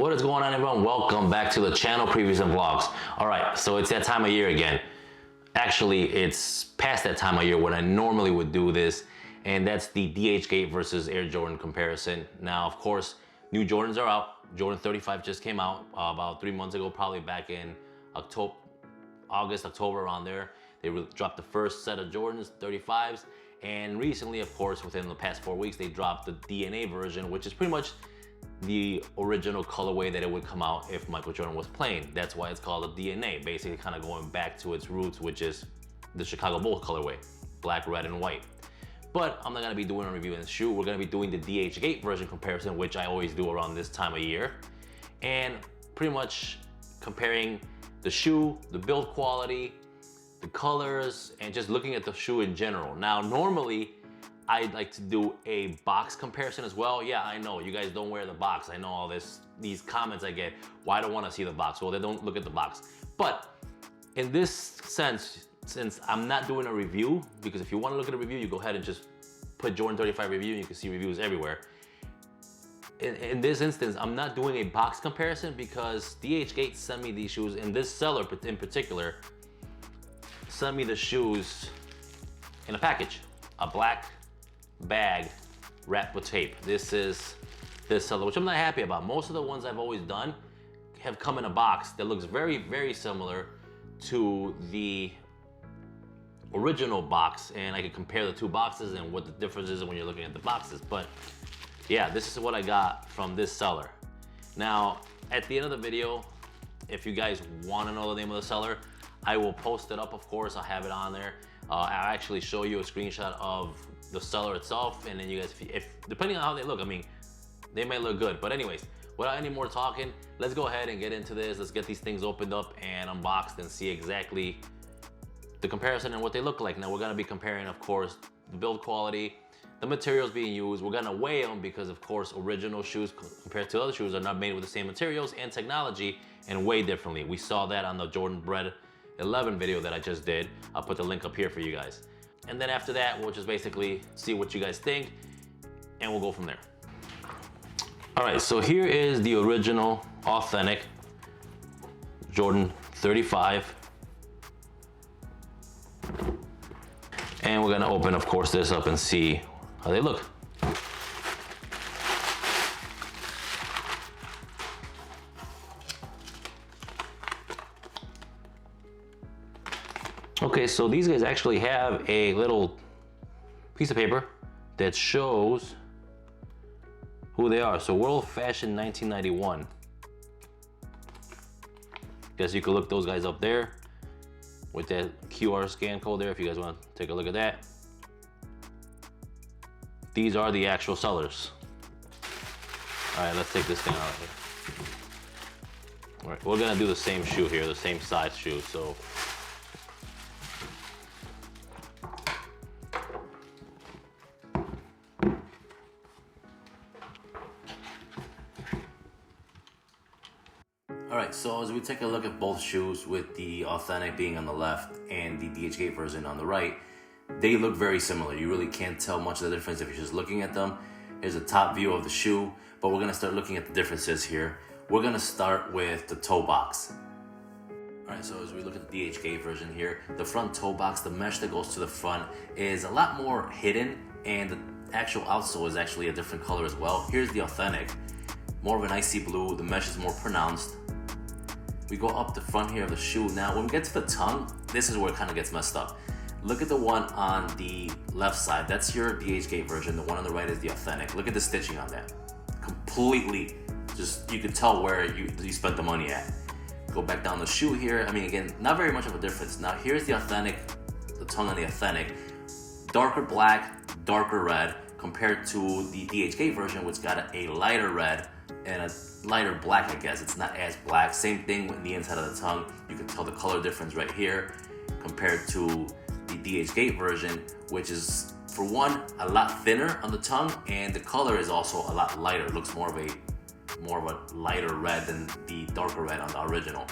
What is going on, everyone? Welcome back to the channel, previews and vlogs. All right, so it's that time of year again. Actually, it's past that time of year when I normally would do this, and that's the DHgate versus Air Jordan comparison. Now, of course, new Jordans are out. Jordan 35 just came out about 3 months ago, probably back in August, October, around there. They dropped the first set of Jordans 35s, and recently, of course, within the past 4 weeks, they dropped the DNA version, which is pretty much the original colorway that it would come out if Michael Jordan was playing. That's why it's called a DNA, basically kind of going back to its roots, which is the Chicago Bulls colorway, black, red, and white. But I'm not gonna be doing a review of the shoe. We're gonna be doing the DHgate version comparison, which I always do around this time of year. And pretty much comparing the shoe, the build quality, the colors, and just looking at the shoe in general. Now, normally, I'd like to do a box comparison as well. Yeah, I know, you guys don't wear the box. I know all these comments I get, why don't want to see the box? Well, they don't look at the box. But in this sense, since I'm not doing a review, because if you want to look at a review, you go ahead and just put Jordan 35 review and you can see reviews everywhere. In this instance, I'm not doing a box comparison because DHgate sent me these shoes, and this seller in particular sent me the shoes in a package, a black bag wrapped with tape. This is this seller, which I'm not happy about. Most of the ones I've always done have come in a box that looks very, very similar to the original box, and I can compare the two boxes and what the difference is when you're looking at the boxes. But yeah, this is what I got from this seller. Now, at the end of the video, if you guys want to know the name of the seller, I will post it up, of course. I'll have it on there. I'll actually show you a screenshot of the seller itself, and then you guys, if depending on how they look, I mean, they may look good. But anyways, without any more talking, let's go ahead and get into this. Let's get these things opened up and unboxed and see exactly the comparison and what they look like. Now, we're gonna be comparing, of course, the build quality, the materials being used. We're gonna weigh them because, of course, original shoes compared to other shoes are not made with the same materials and technology and weigh differently. We saw that on the Jordan Bread 11 video that I just did. I'll put the link up here for you guys. And then after that, we'll just basically see what you guys think, and we'll go from there. All right, so here is the original, authentic Jordan 35. And we're gonna open, of course, this up and see how they look. Okay, so these guys actually have a little piece of paper that shows who they are. So World Fashion 1991. Guess you could look those guys up there with that QR scan code there if you guys want to take a look at that. These are the actual sellers. All right, let's take this thing out of here. All right, we're gonna do the same shoe here, the same size shoe. So Alright, so as we take a look at both shoes, with the authentic being on the left and the DHgate version on the right, they look very similar. You really can't tell much of the difference if you're just looking at them. Here's a top view of the shoe, but we're going to start looking at the differences here. We're going to start with the toe box. Alright, so as we look at the DHgate version here, the front toe box, the mesh that goes to the front is a lot more hidden, and the actual outsole is actually a different color as well. Here's the authentic, more of an icy blue. The mesh is more pronounced. We go up the front here of the shoe. Now, when we get to the tongue, this is where it kind of gets messed up. Look at the one on the left side. That's your DHgate version. The one on the right is the authentic. Look at the stitching on that. Completely, just, you can tell where you spent the money at. Go back down the shoe here. I mean, again, not very much of a difference. Now, here's the authentic, the tongue on the authentic. Darker black, darker red, compared to the DHgate version, which got a lighter red and a lighter black, I guess. It's not as black. Same thing with the inside of the tongue. You can tell the color difference right here compared to the DHgate version, which is, for one, a lot thinner on the tongue, and the color is also a lot lighter. It looks more of a lighter red than the darker red on the original.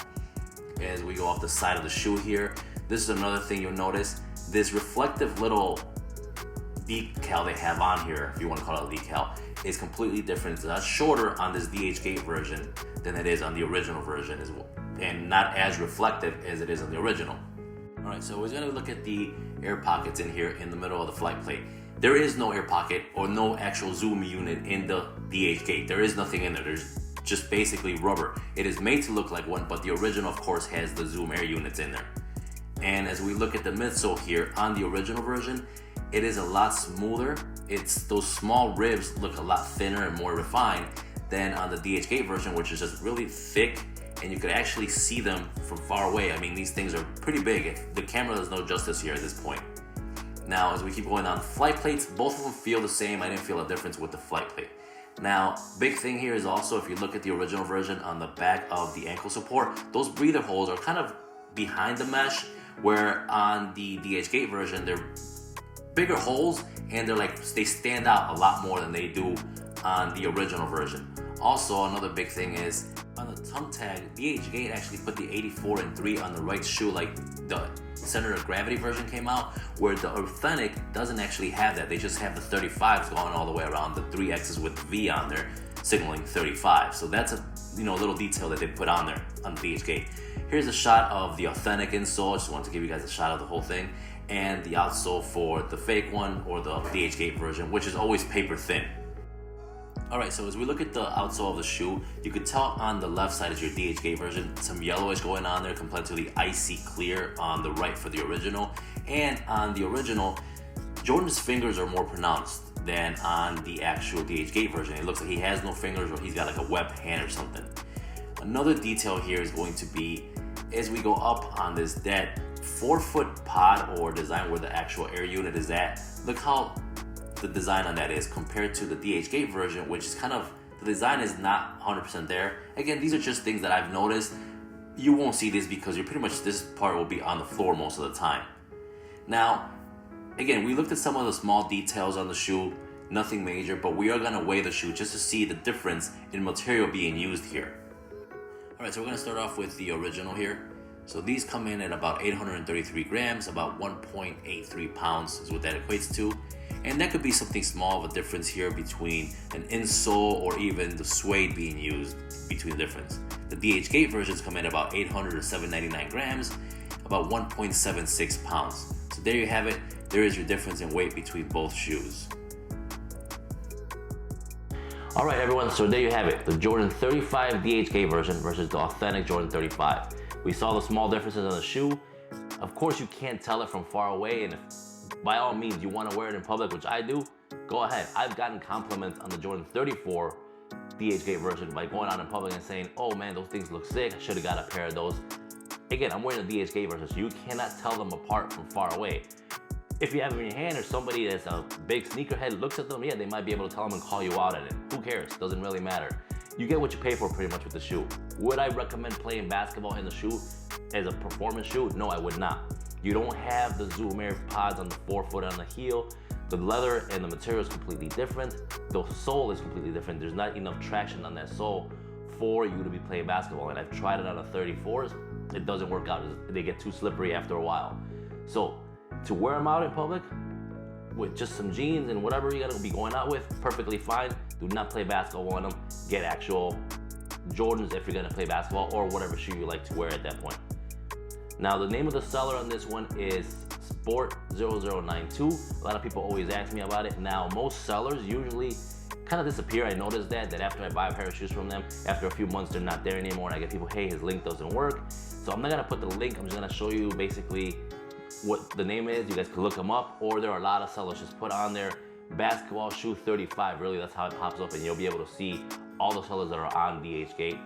As we go off the side of the shoe here, this is another thing you'll notice. This reflective little decal they have on here, if you want to call it a decal, is completely different. It's a lot shorter on this DHgate version than it is on the original version as well, and not as reflective as it is on the original. All right, so we're gonna look at the air pockets in here in the middle of the flight plate. There is no air pocket or no actual zoom unit in the DHgate. There is nothing in there. There's just basically rubber. It is made to look like one, but the original, of course, has the zoom air units in there. And as we look at the midsole here on the original version, it is a lot smoother. It's those small ribs look a lot thinner and more refined than on the DHgate version, which is just really thick, and you could actually see them from far away. I mean, these things are pretty big. The camera does no justice here at this point. Now, as we keep going on, flight plates, both of them feel the same. I didn't feel a difference with the flight plate. Now, big thing here is also, if you look at the original version on the back of the ankle support, those breather holes are kind of behind the mesh, where on the DHgate version, they're bigger holes, and they stand out a lot more than they do on the original version. Also, another big thing is, on the tongue tag, DHgate actually put the 84-3 on the right shoe, like the center of gravity version came out, where the authentic doesn't actually have that. They just have the 35s going all the way around the 3X's with the V on there, signaling 35. So that's a little detail that they put on there on the DHgate. Here's a shot of the authentic insole. I just wanted to give you guys a shot of the whole thing, and the outsole for the fake one, or the DHgate version, which is always paper thin. Alright, so as we look at the outsole of the shoe, you could tell on the left side is your DHgate version, some yellowish going on there compared to the icy clear on the right for the original. And on the original, Jordan's fingers are more pronounced than on the actual DHgate version. It looks like he has no fingers, or he's got like a webbed hand or something. Another detail here is going to be, as we go up on this dead 4-foot pod or design where the actual air unit is at, look how the design on that is compared to the DHgate version, which is kind of, the design is not 100% there. Again, these are just things that I've noticed. You won't see this because you're pretty much, this part will be on the floor most of the time. Now, again, we looked at some of the small details on the shoe, nothing major, but we are gonna weigh the shoe just to see the difference in material being used here. All right, so we're gonna start off with the original here. So these come in at about 833 grams, about 1.83 pounds is what that equates to. And that could be something small of a difference here between an insole or even the suede being used between the difference. The DHgate versions come in about 800 to 799 grams, about 1.76 pounds. So there you have it. There is your difference in weight between both shoes. All right, everyone, so there you have it. The Jordan 35 DHgate version versus the authentic Jordan 35. We saw the small differences on the shoe. Of course, you can't tell it from far away, and if by all means you want to wear it in public, which I do, go ahead. I've gotten compliments on the Jordan 34 DHgate version by going out in public and saying, oh man, those things look sick, I should have got a pair of those. Again, I'm wearing the DHgate version, so you cannot tell them apart from far away. If you have them in your hand, or somebody that's a big sneakerhead looks at them, yeah, they might be able to tell them and call you out at it. Who cares? Doesn't really matter. You get what you pay for pretty much with the shoe. Would I recommend playing basketball in the shoe as a performance shoe? No, I would not. You don't have the Zoom Air pods on the forefoot on the heel. The leather and the material is completely different. The sole is completely different. There's not enough traction on that sole for you to be playing basketball. And I've tried it on the 34s. It doesn't work out. They get too slippery after a while. So to wear them out in public with just some jeans and whatever you gotta be going out with, perfectly fine. Do not play basketball in them. Get actual Jordans if you're gonna play basketball, or whatever shoe you like to wear at that point. Now, the name of the seller on this one is Sport0092. A lot of people always ask me about it. Now, most sellers usually kind of disappear. I noticed that after I buy a pair of shoes from them, after a few months, they're not there anymore, and I get people, hey, his link doesn't work. So I'm not gonna put the link, I'm just gonna show you basically what the name is. You guys can look them up, or there are a lot of sellers. Just put on there basketball shoe 35. Really, that's how it pops up, and you'll be able to see all the sellers that are on DHgate,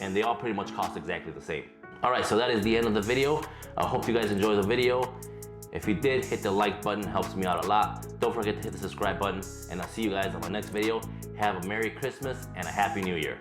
and they all pretty much cost exactly the same. All right, so that is the end of the video. I hope you guys enjoyed the video. If you did, hit the like button, helps me out a lot. Don't forget to hit the subscribe button, and I'll see you guys on my next video. Have a Merry Christmas and a Happy New Year.